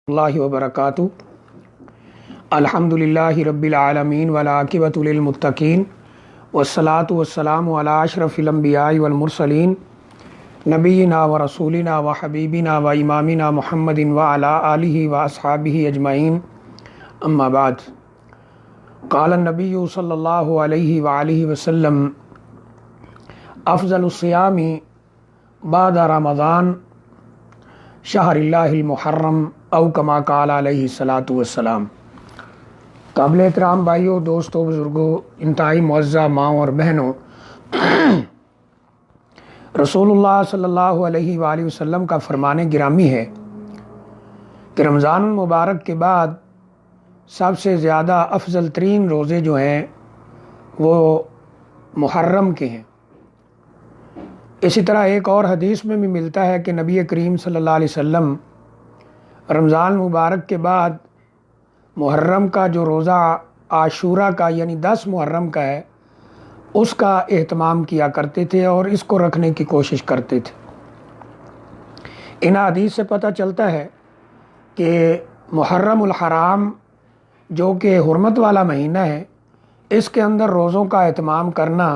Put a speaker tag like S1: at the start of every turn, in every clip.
S1: اللہ وبرکاتہ۔ الحمدللہ رب العالمین والعاقبۃ للمتقین والصلاۃ والسلام علی اشرف الانبیاء والمرسلین نبینا و رسولنا و حبیبنا و امامنا محمد وعلی آلہ و اصحابہ اجمعین، اما بعد۔ قال النبی صلی اللہ علیہ وآلہ وسلم افضل الصیام بعد رمضان شہر اللہ المحرم او کما قال علیہ الصلاۃ والسلام۔ قابل احترام بھائیوں، دوستوں، بزرگوں، انتہائی معزز ماؤں اور بہنوں، رسول اللہ صلی اللہ علیہ وآلہ وسلم کا فرمان گرامی ہے کہ رمضان المبارک کے بعد سب سے زیادہ افضل ترین روزے جو ہیں وہ محرم کے ہیں۔ اسی طرح ایک اور حدیث میں بھی ملتا ہے کہ نبی کریم صلی اللہ علیہ وسلم رمضان مبارک کے بعد محرم کا جو روزہ عاشورہ کا یعنی 10 محرم کا ہے اس کا اہتمام کیا کرتے تھے اور اس کو رکھنے کی کوشش کرتے تھے۔ ان حدیث سے پتہ چلتا ہے کہ محرم الحرام جو کہ حرمت والا مہینہ ہے، اس کے اندر روزوں کا اہتمام کرنا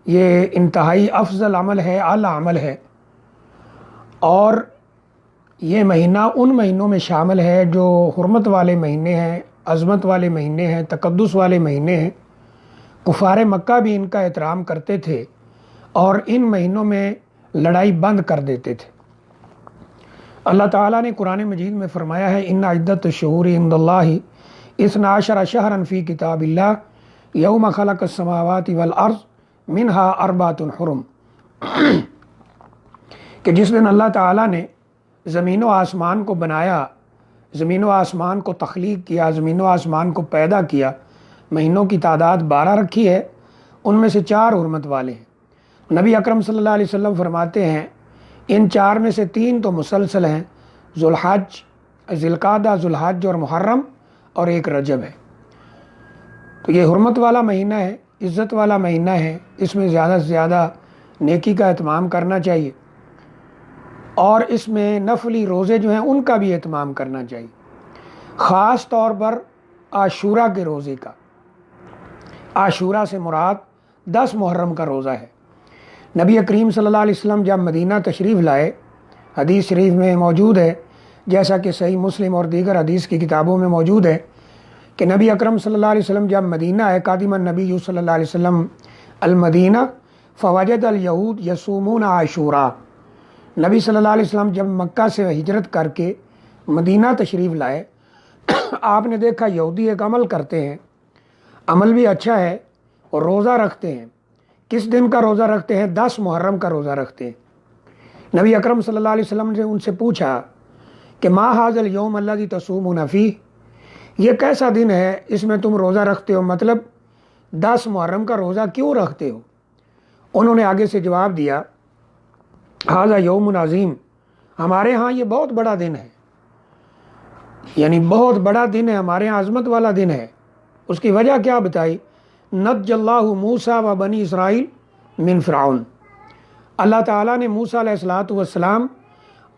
S1: یہ انتہائی افضل عمل ہے، اعلیٰ عمل ہے، اور یہ مہینہ ان مہینوں میں شامل ہے جو حرمت والے مہینے ہیں، عظمت والے مہینے ہیں، تقدس والے مہینے ہیں۔ کفار مکہ بھی ان کا احترام کرتے تھے اور ان مہینوں میں لڑائی بند کر دیتے تھے۔ اللہ تعالیٰ نے قرآن مجید میں فرمایا ہے ان عدت الشہور عند اللہ 12 شہرا فی کتاب اللہ یوم خلق السماوات والارض منہا اربعۃ حرم، کہ جس دن اللہ تعالیٰ نے زمین و آسمان کو بنایا، زمین و آسمان کو تخلیق کیا، زمین و آسمان کو پیدا کیا، مہینوں کی تعداد 12 رکھی ہے، ان میں سے 4 حرمت والے ہیں۔ نبی اکرم صلی اللہ علیہ وسلم فرماتے ہیں ان 4 میں سے 3 تو مسلسل ہیں، ذوالحج، ذوالقعدہ، ذوالحج اور محرم، اور ایک رجب ہے۔ تو یہ حرمت والا مہینہ ہے، عزت والا مہینہ ہے، اس میں زیادہ سے زیادہ نیکی کا اہتمام کرنا چاہیے، اور اس میں نفلی روزے جو ہیں ان کا بھی اہتمام کرنا چاہیے، خاص طور پر عاشورہ کے روزے کا۔ عاشورہ سے مراد 10 محرم کا روزہ ہے۔ نبی کریم صلی اللہ علیہ وسلم جب مدینہ تشریف لائے، حدیث شریف میں موجود ہے، جیسا کہ صحیح مسلم اور دیگر حدیث کی کتابوں میں موجود ہے کہ نبی اکرم صلی اللہ علیہ وسلم جب مدینہ آئے، قادم النبی صلی اللہ علیہ وسلم المدینہ فوجد الیہود یصومون عاشورہ۔ نبی صلی اللہ علیہ وسلم جب مکہ سے ہجرت کر کے مدینہ تشریف لائے، آپ نے دیکھا یہودی ایک عمل کرتے ہیں، عمل بھی اچھا ہے، اور روزہ رکھتے ہیں۔ کس دن کا روزہ رکھتے ہیں؟ 10 محرم کا روزہ رکھتے ہیں۔ نبی اکرم صلی اللہ علیہ وسلم نے ان سے پوچھا کہ ما ھذا الیوم الذی تصومون فیہ، یہ کیسا دن ہے اس میں تم روزہ رکھتے ہو، مطلب 10 محرم کا روزہ کیوں رکھتے ہو؟ انہوں نے آگے سے جواب دیا ھذا یوم عظیم، ہمارے ہاں یہ بہت بڑا دن ہے، یعنی بہت بڑا دن ہے، ہمارے ہاں عظمت والا دن ہے۔ اس کی وجہ کیا بتائی؟ نج اللہ موسیٰ و بنی اسرائیل من فرعون، اللہ تعالیٰ نے موسیٰ علیہ الصلوۃ والسلام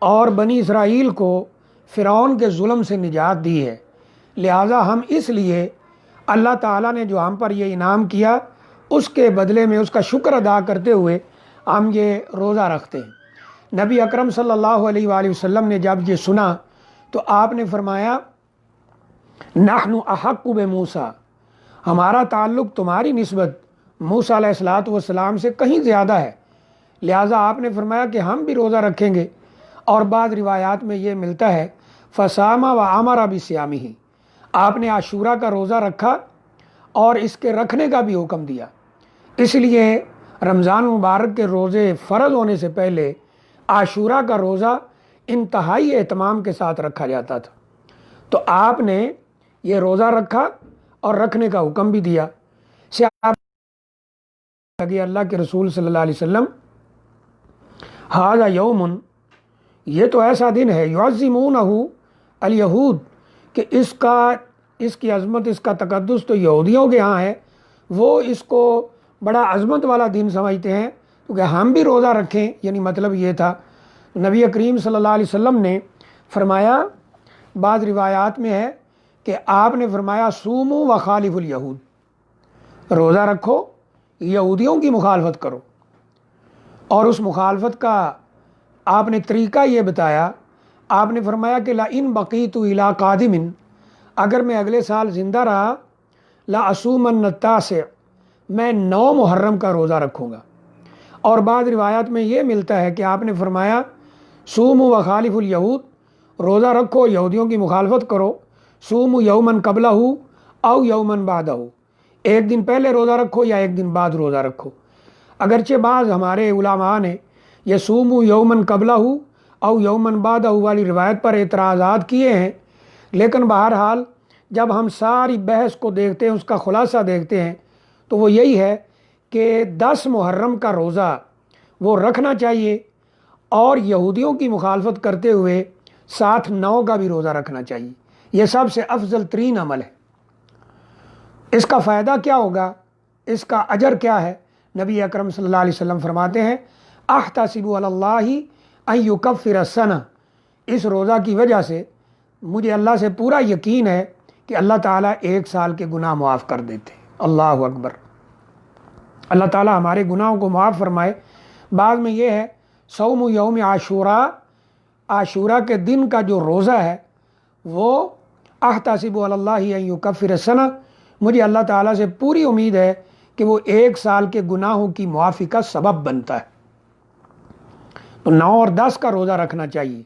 S1: اور بنی اسرائیل کو فرعون کے ظلم سے نجات دی ہے، لہٰذا ہم اس لیے اللہ تعالیٰ نے جو ہم پر یہ انعام کیا اس کے بدلے میں اس کا شکر ادا کرتے ہوئے ہم یہ روزہ رکھتے ہیں۔ نبی اکرم صلی اللہ علیہ وآلہ وسلم نے جب یہ سنا تو آپ نے فرمایا نحن احق بموسیٰ، ہمارا تعلق تمہاری نسبت موسیٰ علیہ الصلوۃ والسلام سے کہیں زیادہ ہے، لہٰذا آپ نے فرمایا کہ ہم بھی روزہ رکھیں گے۔ اور بعض روایات میں یہ ملتا ہے فصام و امر بصیامہ، آپ نے عاشورہ کا روزہ رکھا اور اس کے رکھنے کا بھی حکم دیا۔ اس لیے رمضان مبارک کے روزے فرض ہونے سے پہلے عاشورہ کا روزہ انتہائی اہتمام کے ساتھ رکھا جاتا تھا، تو آپ نے یہ روزہ رکھا اور رکھنے کا حکم بھی دیا۔ لگے اللہ کے رسول صلی اللہ علیہ وسلم ھذا یوم، یہ تو ایسا دن ہے یعظمونہ الیہود، کہ اس کی عظمت، اس کا تقدس تو یہودیوں کے ہاں ہے، وہ اس کو بڑا عظمت والا دن سمجھتے ہیں، کیونکہ ہم بھی روزہ رکھیں، یعنی مطلب یہ تھا۔ نبی کریم صلی اللہ علیہ وسلم نے فرمایا بعض روایات میں ہے کہ آپ نے فرمایا سومو و خالف الیہود، روزہ رکھو، یہودیوں کی مخالفت کرو، اور اس مخالفت کا آپ نے طریقہ یہ بتایا، آپ نے فرمایا کہ لئن بقیت الی قادم، اگر میں اگلے سال زندہ رہا، لأصومن التاسع، میں 9 محرم کا روزہ رکھوں گا۔ اور بعض روایات میں یہ ملتا ہے کہ آپ نے فرمایا سومو و خالف الیہود، روزہ رکھو، یہودیوں کی مخالفت کرو، سومو یومن قبلہ او یومن بعدہ، ایک دن پہلے روزہ رکھو یا ایک دن بعد روزہ رکھو۔ اگرچہ بعض ہمارے علماء نے یہ سومو یومن قبلہ او یومن بعدہ والی روایت پر اعتراضات کیے ہیں، لیکن بہرحال جب ہم ساری بحث کو دیکھتے ہیں، اس کا خلاصہ دیکھتے ہیں، تو وہ یہی ہے کہ 10 محرم کا روزہ وہ رکھنا چاہیے، اور یہودیوں کی مخالفت کرتے ہوئے ساتھ 9 کا بھی روزہ رکھنا چاہیے۔ یہ سب سے افضل ترین عمل ہے۔ اس کا فائدہ کیا ہوگا، اس کا اجر کیا ہے؟ نبی اکرم صلی اللہ علیہ وسلم فرماتے ہیں احتسب علی اللہ ان یکفر السنہ، اس روزہ کی وجہ سے مجھے اللہ سے پورا یقین ہے کہ اللہ تعالیٰ 1 سال کے گناہ معاف کر دیتے ہیں۔ اللہ اکبر، اللہ تعالیٰ ہمارے گناہوں کو معاف فرمائے۔ بعد میں یہ ہے صوم یوم عاشوراء، عاشوراء کے دن کا جو روزہ ہے وہ احتسب علی اللہ ان یکفر السنہ، مجھے اللہ تعالیٰ سے پوری امید ہے کہ وہ 1 سال کے گناہوں کی معافی کا سبب بنتا ہے۔ تو 9 اور 10 کا روزہ رکھنا چاہیے،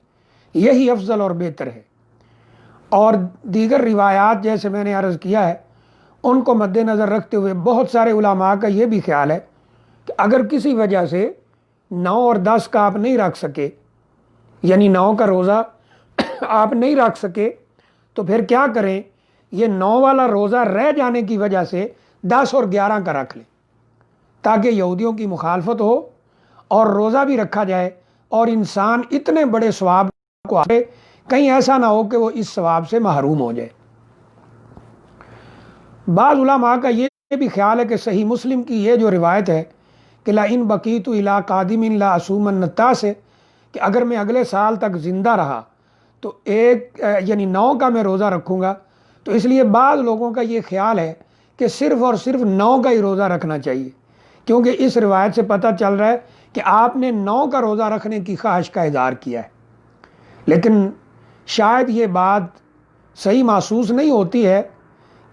S1: یہی افضل اور بہتر ہے۔ اور دیگر روایات جیسے میں نے عرض کیا ہے ان کو مد نظر رکھتے ہوئے بہت سارے علماء کا یہ بھی خیال ہے کہ اگر کسی وجہ سے 9 اور 10 کا آپ نہیں رکھ سکے، یعنی 9 کا روزہ آپ نہیں رکھ سکے، تو پھر کیا کریں، یہ 9 والا روزہ رہ جانے کی وجہ سے 10 اور 11 کا رکھ لیں، تاکہ یہودیوں کی مخالفت ہو اور روزہ بھی رکھا جائے، اور انسان اتنے بڑے ثواب کو آئے، کہیں ایسا نہ ہو کہ وہ اس ثواب سے محروم ہو جائے۔ بعض علماء کا یہ بھی خیال ہے کہ صحیح مسلم کی یہ جو روایت ہے کہ لئن بقیت الی قادم لأصومن التاسع، کہ اگر میں اگلے سال تک زندہ رہا تو یعنی 9 کا میں روزہ رکھوں گا، تو اس لیے بعض لوگوں کا یہ خیال ہے کہ صرف اور صرف 9 کا ہی روزہ رکھنا چاہیے، کیونکہ اس روایت سے پتہ چل رہا ہے کہ آپ نے 9 کا روزہ رکھنے کی خواہش کا اظہار کیا ہے۔ لیکن شاید یہ بات صحیح محسوس نہیں ہوتی ہے،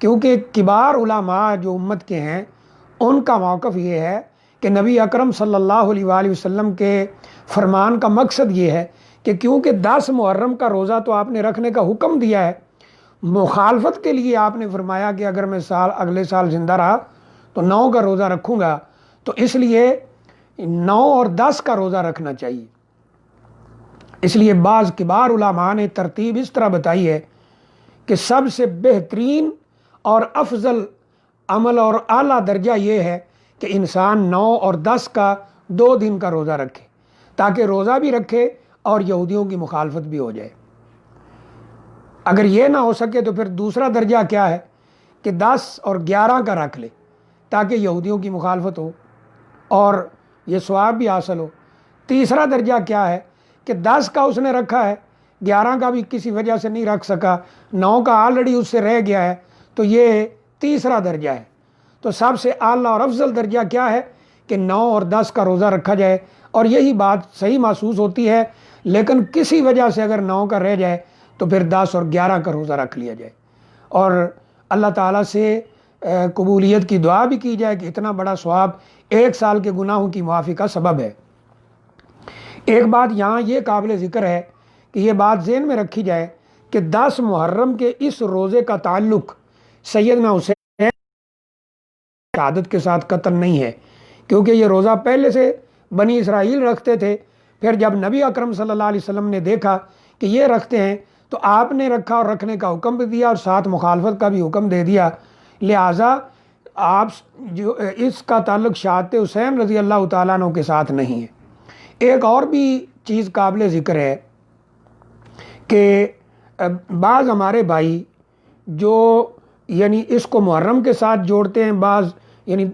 S1: کیونکہ کبار علماء جو امت کے ہیں ان کا موقف یہ ہے کہ نبی اکرم صلی اللہ علیہ وآلہ وسلم کے فرمان کا مقصد یہ ہے کہ کیونکہ 10 محرم کا روزہ تو آپ نے رکھنے کا حکم دیا ہے، مخالفت کے لیے آپ نے فرمایا کہ اگر میں اگلے سال زندہ رہا تو 9 کا روزہ رکھوں گا، تو اس لیے 9 اور 10 کا روزہ رکھنا چاہیے۔ اس لیے بعض کبار علماء نے ترتیب اس طرح بتائی ہے کہ سب سے بہترین اور افضل عمل اور اعلیٰ درجہ یہ ہے کہ انسان 9 اور 10 کا 2 دن کا روزہ رکھے، تاکہ روزہ بھی رکھے اور یہودیوں کی مخالفت بھی ہو جائے۔ اگر یہ نہ ہو سکے تو پھر دوسرا درجہ کیا ہے کہ 10 اور 11 کا رکھ لے، تاکہ یہودیوں کی مخالفت ہو اور یہ ثواب بھی حاصل ہو۔ تیسرا درجہ کیا ہے کہ 10 کا اس نے رکھا ہے، 11 کا بھی کسی وجہ سے نہیں رکھ سکا، 9 کا آلریڈی اس سے رہ گیا ہے، تو یہ تیسرا درجہ ہے۔ تو سب سے اعلیٰ اور افضل درجہ کیا ہے کہ 9 اور 10 کا روزہ رکھا جائے، اور یہی بات صحیح محسوس ہوتی ہے۔ لیکن کسی وجہ سے اگر 9 کا رہ جائے تو پھر 10 اور 11 کا روزہ رکھ لیا جائے، اور اللہ تعالیٰ سے قبولیت کی دعا بھی کی جائے کہ اتنا بڑا ثواب 1 سال کے گناہوں کی معافی کا سبب ہے۔ ایک بات یہاں یہ قابل ذکر ہے کہ یہ بات ذہن میں رکھی جائے کہ 10 محرم کے اس روزے کا تعلق سیدنا حسین شہادت کے ساتھ قطع نہیں ہے، کیونکہ یہ روزہ پہلے سے بنی اسرائیل رکھتے تھے، پھر جب نبی اکرم صلی اللہ علیہ وسلم نے دیکھا کہ یہ رکھتے ہیں تو آپ نے رکھا اور رکھنے کا حکم بھی دیا اور ساتھ مخالفت کا بھی حکم دے دیا، لہٰذا آپ جو اس کا تعلق شہادت حسین رضی اللہ تعالیٰ عنہ کے ساتھ نہیں ہے۔ ایک اور بھی چیز قابل ذکر ہے کہ بعض ہمارے بھائی جو یعنی اس کو محرم کے ساتھ جوڑتے ہیں، بعض یعنی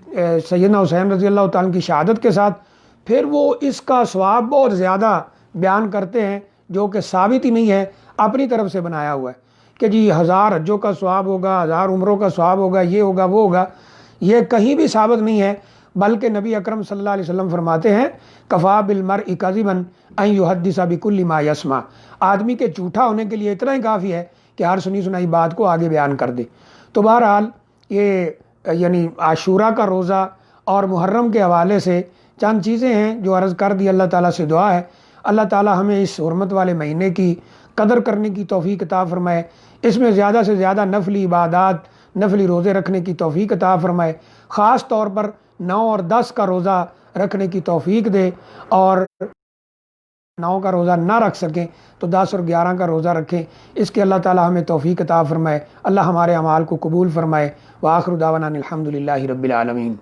S1: سیدنا حسین رضی اللہ تعالیٰ کی شہادت کے ساتھ، پھر وہ اس کا ثواب بہت زیادہ بیان کرتے ہیں جو کہ ثابت ہی نہیں ہے۔ اپنی طرف سے بنایا ہوا ہے کہ جی 1000 حجوں کا ثواب ہوگا، 1000 عمروں کا ثواب ہوگا، یہ ہوگا وہ ہوگا، یہ کہیں بھی ثابت نہیں ہے۔ بلکہ نبی اکرم صلی اللہ علیہ وسلم فرماتے ہیں کفا بالمرء کذبا ان یحدث بکل ما یسمع، آدمی کے جھوٹا ہونے کے لیے اتنا ہی کافی ہے کہ ہر سنی سنائی بات کو آگے بیان کر دے۔ تو بہرحال یہ یعنی عاشورہ کا روزہ اور محرم کے حوالے سے چند چیزیں ہیں جو عرض کر دی۔ اللہ تعالیٰ سے دعا ہے اللہ تعالیٰ ہمیں اس حرمت والے مہینے کی قدر کرنے کی توفیق عطا فرمائے، اس میں زیادہ سے زیادہ نفلی عبادات، نفلی روزے رکھنے کی توفیق عطا فرمائے، خاص طور پر 9 اور 10 کا روزہ رکھنے کی توفیق دے، اور 9 کا روزہ نہ رکھ سکیں تو 10 اور 11 کا روزہ رکھیں، اس کے اللہ تعالیٰ ہمیں توفیق عطا فرمائے، اللہ ہمارے اعمال کو قبول فرمائے۔ وآخر دعوانا الحمد للہ رب العالمین۔